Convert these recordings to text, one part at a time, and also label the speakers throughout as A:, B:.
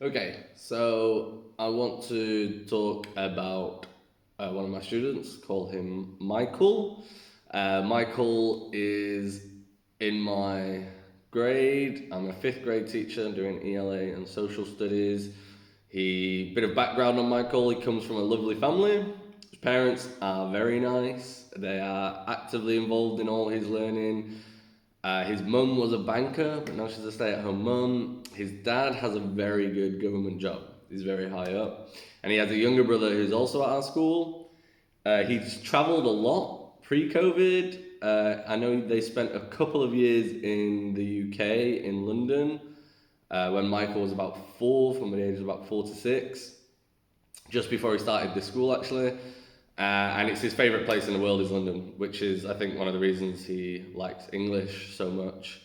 A: Okay, so I want to talk about one of my students. Call him Michael. Michael is in my grade. I'm a fifth grade teacher doing ELA and social studies. Bit of background on Michael. He comes from a lovely family. His parents are very nice. They are actively involved in all his learning. His mum was a banker, but now she's a stay-at-home mum. His dad has a very good government job. He's very high up, and he has a younger brother who's also at our school. He's travelled a lot pre-COVID. I know they spent a couple of years in the UK in London when Michael was about four, from the age of about 4 to 6, just before he started this school actually. And it's his favourite place in the world is London, which is I think one of the reasons he likes English so much.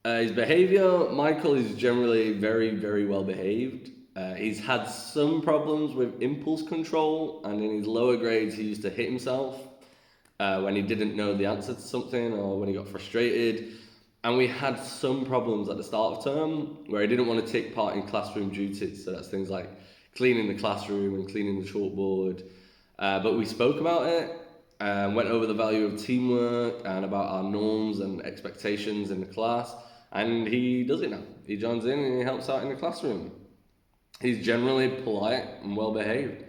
A: His behaviour, Michael is generally very, very well behaved. He's had some problems with impulse control, and in his lower grades, he used to hit himself when he didn't know the answer to something or when he got frustrated. And we had some problems at the start of term where he didn't want to take part in classroom duties. So that's things like cleaning the classroom and cleaning the chalkboard. But we spoke about it and went over the value of teamwork and about our norms and expectations in the class. And he does it now. He joins in and he helps out in the classroom. He's generally polite and well behaved.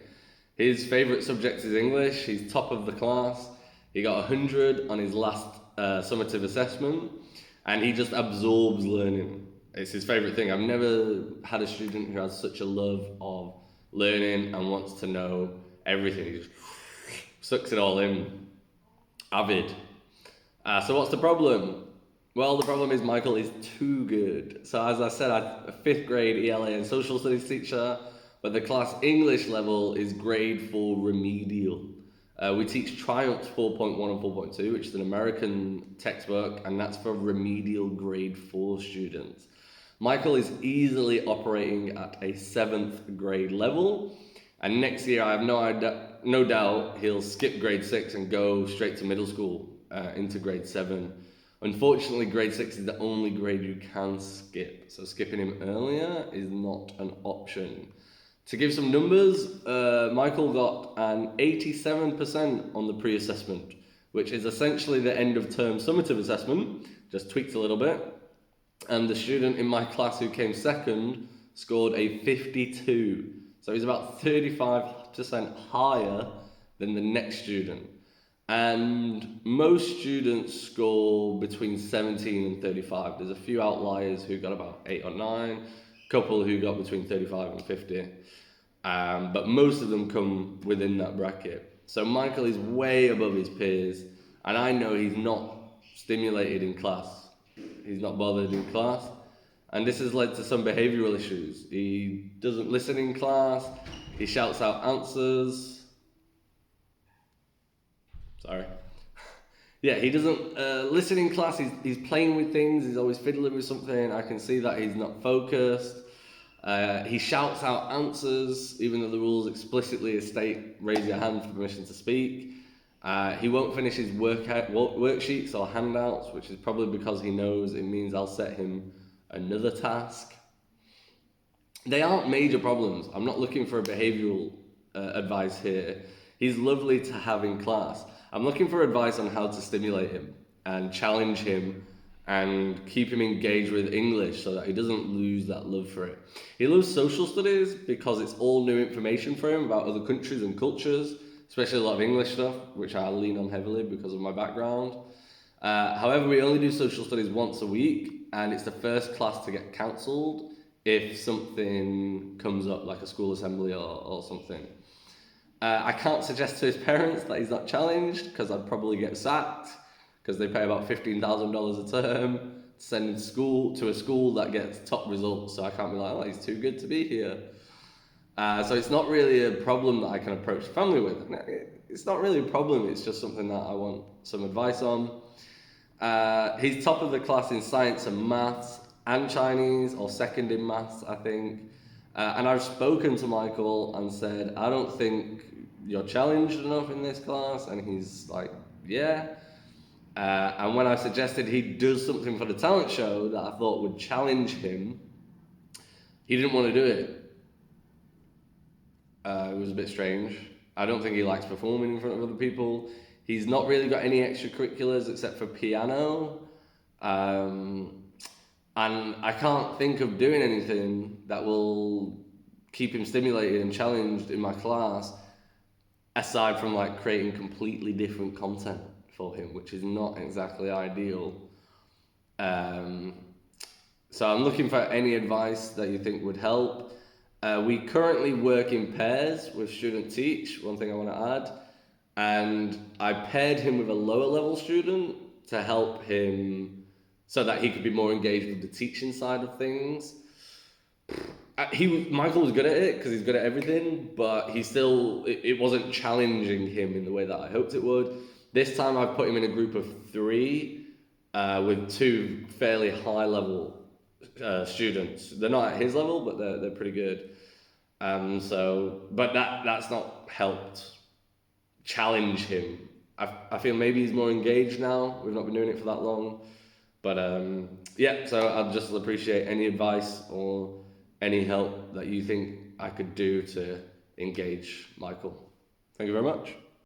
A: His favourite subject is English. He's top of the class. He got 100 on his last summative assessment, and he just absorbs learning. It's his favourite thing. I've never had a student who has such a love of learning and wants to know everything. He just sucks it all in. Avid. So what's the problem? Well, the problem is Michael is too good. So as I said, I'm a fifth grade ELA and social studies teacher, but the class English level is grade 4 remedial. We teach Triumph 4.1 and 4.2, which is an American textbook, and that's for remedial grade 4 students. Michael is easily operating at a 7th grade level, and next year I have no doubt he'll skip grade 6 and go straight to middle school into grade 7. Unfortunately, grade 6 is the only grade you can skip, so skipping him earlier is not an option. To give some numbers, Michael got an 87% on the pre-assessment, which is essentially the end of term summative assessment, just tweaked a little bit. And the student in my class who came second scored a 52. So he's about 35% higher than the next student. And most students score between 17 and 35. There's a few outliers who got about 8 or 9, a couple who got between 35 and 50. But most of them come within that bracket. So Michael is way above his peers, and I know he's not stimulated in class. He's not bothered in class. And this has led to some behavioural issues. He doesn't listen in class, he shouts out answers. Sorry. Yeah, he doesn't listen in class, he's playing with things, he's always fiddling with something. I can see that he's not focused. He shouts out answers, even though the rules explicitly state raise your hand for permission to speak. He won't finish his worksheets or handouts, which is probably because he knows it means I'll set him another task. They aren't major problems. I'm not looking for a behavioural advice here. He's lovely to have in class. I'm looking for advice on how to stimulate him and challenge him and keep him engaged with English so that he doesn't lose that love for it. He loves social studies because it's all new information for him about other countries and cultures, especially a lot of English stuff, which I lean on heavily because of my background. However, we only do social studies once a week, and it's the first class to get cancelled if something comes up, like a school assembly or something. I can't suggest to his parents that he's not challenged because I'd probably get sacked because they pay about $15,000 a term to send him to a school that gets top results. So I can't be like, oh, he's too good to be here. So it's not really a problem that I can approach the family with. It's not really a problem. It's just something that I want some advice on. He's top of the class in science and maths and Chinese, or second in maths, I think. And I've spoken to Michael and said, I don't think you're challenged enough in this class. And he's like, yeah. And when I suggested he does something for the talent show that I thought would challenge him, he didn't want to do it. It was a bit strange. I don't think he likes performing in front of other people. He's not really got any extracurriculars except for piano. Um, and I can't think of doing anything that will keep him stimulated and challenged in my class aside from like creating completely different content for him, which is not exactly ideal. Um, so I'm looking for any advice that you think would help. We currently work in pairs with Student Teach, one thing I want to add. And I paired him with a lower level student to help him so that he could be more engaged with the teaching side of things. Michael was good at it because he's good at everything, but it wasn't challenging him in the way that I hoped it would. This time I've put him in a group of three with two fairly high level students. They're not at his level, but they're pretty good. But that's not helped challenge him. I feel maybe he's more engaged now. We've not been doing it for that long. But yeah, so I'd just appreciate any advice or any help that you think I could do to engage Michael. Thank you very much.